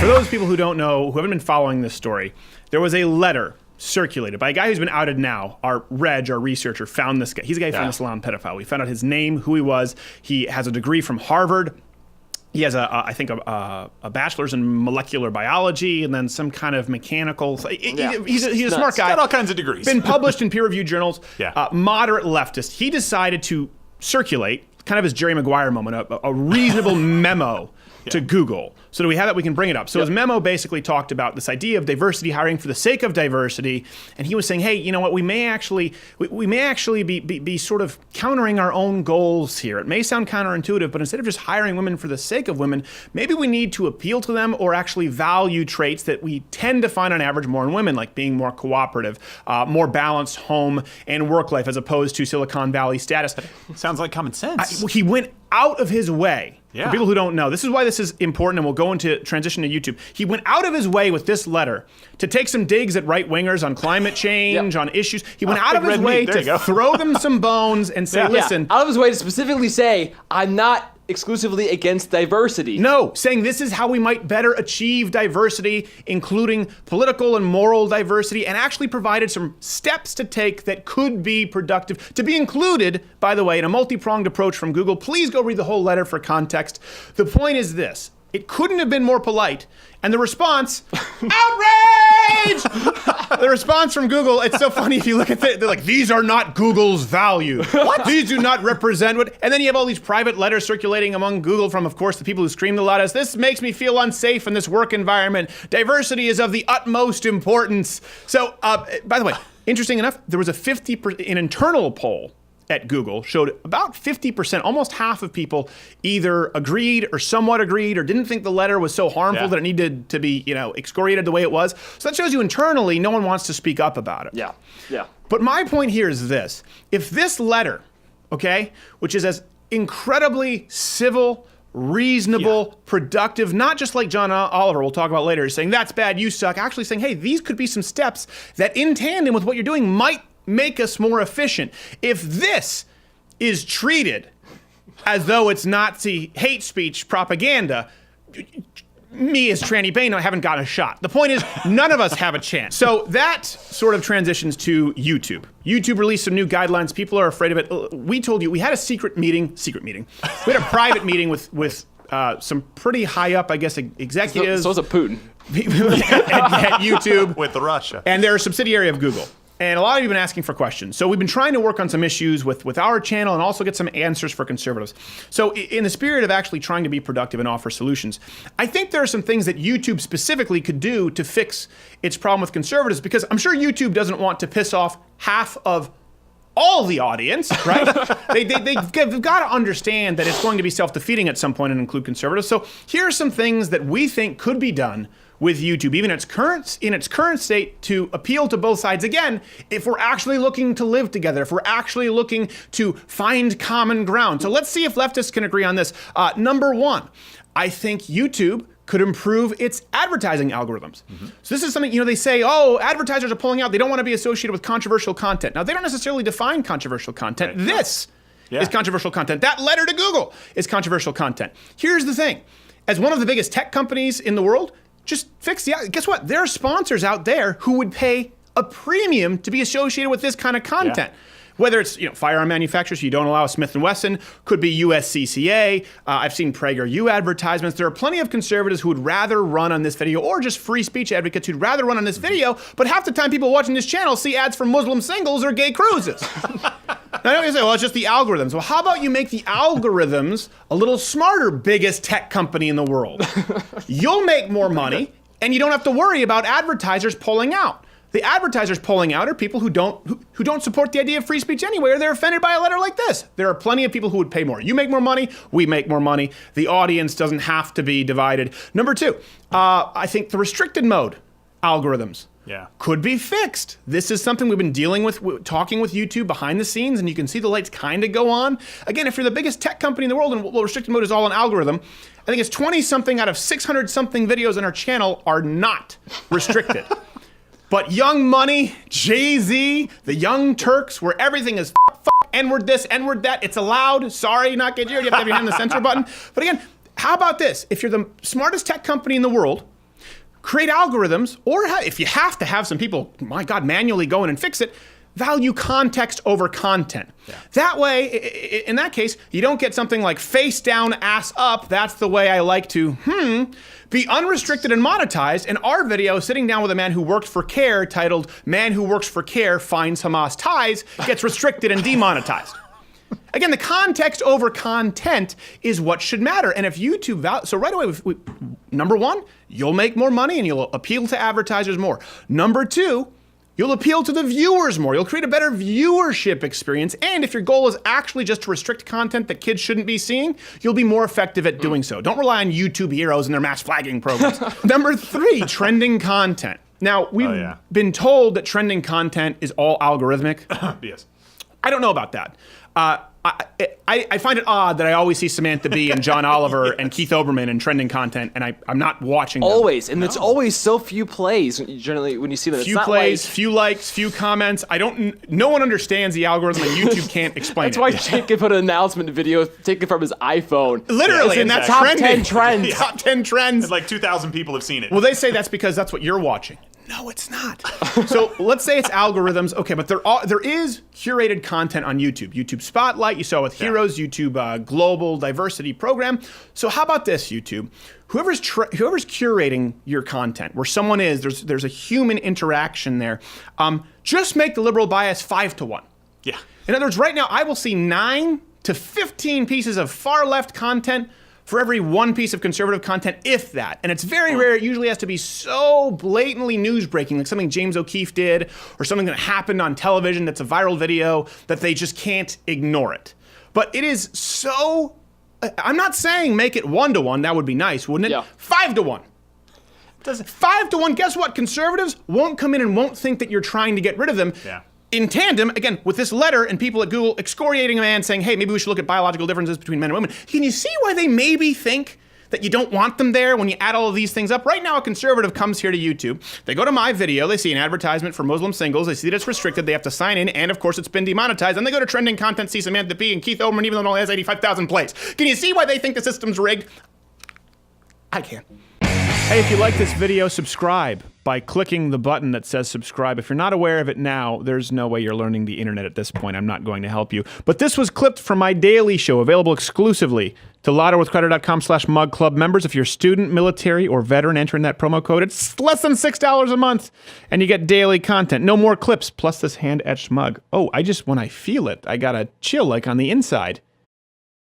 For those people who don't know, who haven't been following this story, there was a letter circulated by a guy who's been outed now. Our researcher, found this guy. He's a guy who found this Islam pedophile. We found out his name, who he was. He has a degree from Harvard. He has, I think, a bachelor's in molecular biology and then some kind of mechanical. He's a smart guy. He's got all kinds of degrees. Been published in peer-reviewed journals. Yeah. Moderate leftist. He decided to circulate, kind of his Jerry Maguire moment, a reasonable memo to Google. So do we have that? We can bring it up. So his memo basically talked about this idea of diversity hiring for the sake of diversity, and he was saying, hey, you know what? We may actually be sort of countering our own goals here. It may sound counterintuitive, but instead of just hiring women for the sake of women, maybe we need to appeal to them or actually value traits that we tend to find on average more in women, like being more cooperative, more balanced home and work life, as opposed to Silicon Valley status. Sounds like common sense. He went out of his way. Yeah. For people who don't know, this is why this is important, and we'll go into transition to YouTube. He went out of his way with this letter to take some digs at right-wingers on climate change, on issues. He went out of his way to throw them some bones and say, listen. Out of his way to specifically say, I'm not exclusively against diversity. No, saying this is how we might better achieve diversity, including political and moral diversity, and actually provided some steps to take that could be productive, to be included, by the way, in a multi-pronged approach from Google. Please go read the whole letter for context. The point is this. It couldn't have been more polite. And the response, outrage! The response from Google, it's so funny if you look at it, they're like, these are not Google's values. What? These do not represent what, and then you have all these private letters circulating among Google from, of course, the people who scream the loudest. This makes me feel unsafe in this work environment. Diversity is of the utmost importance. So, by the way, interesting enough, there was an internal poll at Google showed about 50%, almost half of people either agreed or somewhat agreed or didn't think the letter was so harmful that it needed to be, excoriated the way it was. So that shows you internally no one wants to speak up about it. Yeah. But my point here is this. If this letter, okay, which is as incredibly civil, reasonable, productive, not just like John Oliver, we'll talk about later, is saying that's bad, you suck, actually saying, hey, these could be some steps that in tandem with what you're doing might make us more efficient. If this is treated as though it's Nazi hate speech propaganda, me as Tranny Bane, I haven't gotten a shot. The point is, none of us have a chance. So that sort of transitions to YouTube. YouTube released some new guidelines. People are afraid of it. We told you, we had a secret meeting. We had a private meeting with some pretty high up, I guess, executives. So it's a Putin. at YouTube. With Russia. And they're a subsidiary of Google. And a lot of you have been asking for questions. So we've been trying to work on some issues with our channel and also get some answers for conservatives. So in the spirit of actually trying to be productive and offer solutions, I think there are some things that YouTube specifically could do to fix its problem with conservatives, because I'm sure YouTube doesn't want to piss off half of all the audience, right? They've got to understand that it's going to be self-defeating at some point and include conservatives. So here are some things that we think could be done with YouTube, even in its current state, to appeal to both sides. Again, if we're actually looking to live together, if we're actually looking to find common ground. So let's see if leftists can agree on this. Number one, I think YouTube could improve its advertising algorithms. So this is something, they say, advertisers are pulling out. They don't want to be associated with controversial content. Now, they don't necessarily define controversial content. Right. This is controversial content. That letter to Google is controversial content. Here's the thing. As one of the biggest tech companies in the world, just fix guess what? There are sponsors out there who would pay a premium to be associated with this kind of content. Yeah. Whether it's firearm manufacturers, you don't allow Smith & Wesson, could be USCCA. I've seen PragerU advertisements. There are plenty of conservatives who would rather run on this video, or just free speech advocates who'd rather run on this video, but half the time people watching this channel see ads for Muslim singles or gay cruises. Now you say, well, it's just the algorithms. Well, how about you make the algorithms a little smarter, biggest tech company in the world? You'll make more money, and you don't have to worry about advertisers pulling out. The advertisers pulling out are people who don't support the idea of free speech anyway, or they're offended by a letter like this. There are plenty of people who would pay more. You make more money, we make more money. The audience doesn't have to be divided. Number two, I think the restricted mode algorithms could be fixed. This is something we've been dealing with, talking with YouTube behind the scenes, and you can see the lights kind of go on. Again, if you're the biggest tech company in the world, and restricted mode is all an algorithm, I think it's 20-something out of 600-something videos on our channel are not restricted. But Young Money, Jay-Z, the Young Turks, where everything is N-word this, N-word that, it's allowed. Sorry, not get you. You have to have your hand on the censor button. But again, how about this? If you're the smartest tech company in the world, create algorithms, or if you have to have some people, my God, manually go in and fix it, value context over content. Yeah. That way, in that case, you don't get something like face down, ass up. That's the way I like to, be unrestricted and monetized. And our video, sitting down with a man who worked for CARE, titled "Man Who Works for CARE Finds Hamas Ties," gets restricted and demonetized. Again, the context over content is what should matter. And if YouTube, so right away, number one, you'll make more money and you'll appeal to advertisers more. Number two, you'll appeal to the viewers more. You'll create a better viewership experience. And if your goal is actually just to restrict content that kids shouldn't be seeing, you'll be more effective at doing so. Don't rely on YouTube heroes and their mass flagging programs. Number three, trending content. Now, we've been told that trending content is all algorithmic. Yes. I don't know about that. I find it odd that I always see Samantha Bee and John Oliver and Keith Olbermann in trending content, and I'm not watching them. Always, and it's always so few plays. Generally, when you see them, few plays, few likes, few comments. No one understands the algorithm, and YouTube can't explain it. That's why Jake can put an announcement video taken from his iPhone. Literally, and that's top trending. 10 trends. Top 10 trends. And like 2,000 people have seen it. Well, they say that's because that's what you're watching. No, it's not. So let's say it's algorithms. Okay, but there is curated content on YouTube. YouTube Spotlight, you saw with Heroes, YouTube Global Diversity Program. So how about this, YouTube? Whoever's curating your content, where someone is, there's a human interaction there. Just make the liberal bias 5-1. Yeah. In other words, right now I will see 9 to 15 pieces of far left content for every one piece of conservative content, if that. And it's very rare. It usually has to be so blatantly news breaking, like something James O'Keefe did, or something that happened on television that's a viral video, that they just can't ignore it. But it is so, I'm not saying make it 1-1, that would be nice, wouldn't it? Yeah. 5-1. 5-1, guess what? Conservatives won't come in and won't think that you're trying to get rid of them. Yeah. In tandem, again, with this letter and people at Google excoriating a man saying, hey, maybe we should look at biological differences between men and women. Can you see why they maybe think that you don't want them there when you add all of these things up? Right now, a conservative comes here to YouTube. They go to my video. They see an advertisement for Muslim singles. They see that it's restricted. They have to sign in. And, of course, it's been demonetized. And they go to trending content, see Samantha Bee and Keith Olbermann, even though it only has 85,000 plays. Can you see why they think the system's rigged? I can. Hey, if you like this video, subscribe by clicking the button that says subscribe. If you're not aware of it now, there's no way you're learning the internet at this point. I'm not going to help you. But this was clipped from my daily show, available exclusively to louderwithcrowder.com/mugclub members. If you're a student, military, or veteran, enter in that promo code. It's less than $6 a month, and you get daily content. No more clips, plus this hand-etched mug. Oh, when I feel it, I got a chill like on the inside.